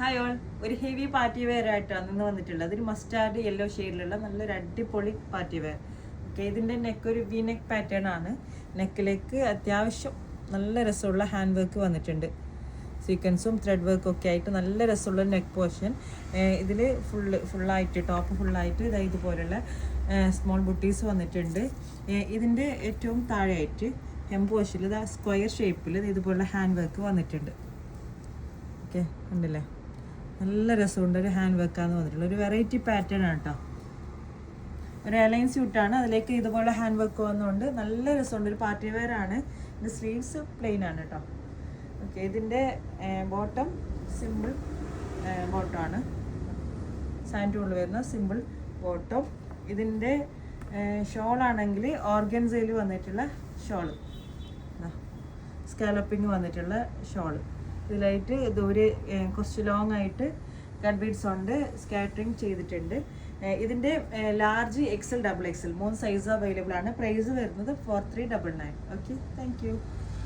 Hi all, ഒരു heavy party wear ആയിട്ടാണ് ഇന്ന് വന്നിട്ടുള്ളത്. ഒരു മസ്റ്റാർഡ് യെല്ലോ ഷെയ്ഡിലുള്ള നല്ലൊരു അടിപൊളി പാർട്ടി വെയർ. ഓക്കെ, ഇതിൻ്റെ നെക്ക് ഒരു വി നെക്ക് പാറ്റേൺ ആണ്. നെക്കിലേക്ക് അത്യാവശ്യം നല്ല രസമുള്ള ഹാൻഡ് വർക്ക് വന്നിട്ടുണ്ട്. സീക്വൻസും ത്രെഡ് വർക്കും ഒക്കെ ആയിട്ട് നല്ല രസമുള്ള നെക്ക് പോർഷൻ. ഇതിൽ ഫുള്ളായിട്ട് ടോപ്പ് ഫുള്ളായിട്ട് ഇതുപോലുള്ള സ്മോൾ ബുട്ടീസ് വന്നിട്ടുണ്ട്. ഇതിൻ്റെ ഏറ്റവും താഴെയായിട്ട് ഹെം പോർഷനിൽ സ്ക്വയർ ഷേപ്പിൽ ഇതുപോലുള്ള ഹാൻഡ് വർക്ക് വന്നിട്ടുണ്ട്. ഓക്കെ, ഉണ്ടല്ലേ, നല്ല രസമുണ്ട്. ഒരു ഹാൻഡ് വർക്കാന്ന് വന്നിട്ടുള്ളത് ഒരു വെറൈറ്റി പാറ്റേൺ ആണ് കേട്ടോ. ഒരു എയർലൈൻ സ്യൂട്ടാണ്, അതിലേക്ക് ഇതുപോലെ ഹാൻഡ് വർക്ക് വന്നുകൊണ്ട് നല്ല രസമുണ്ട്. ഒരു പാർട്ടി വെയർ ആണ്. ഇത് സ്ലീവ്സ് പ്ലെയിൻ ആണ് കേട്ടോ. ഓക്കെ, ഇതിൻ്റെ ബോട്ടം സിമ്പിൾ ബോട്ടമാണ്, സാൻഡൂണിൽ വരുന്ന സിമ്പിൾ ബോട്ടം. ഇതിൻ്റെ ഷോളാണെങ്കിൽ ഓർഗൻസയിൽ വന്നിട്ടുള്ള ഷോള്, സ്കാലപ്പിങ് വന്നിട്ടുള്ള ഷോള്. ഇതിലായിട്ട് ദൂരെ കുറച്ച് ലോങ് ആയിട്ട് കട്ട് ബീഡ്സ് കൊണ്ട് സ്കാറ്ററിങ് ചെയ്തിട്ടുണ്ട്. ഇതിൻ്റെ large XL, XXL 3 size available ആണ്. പ്രൈസ് വരുന്നത് 4399. Okay, thank you.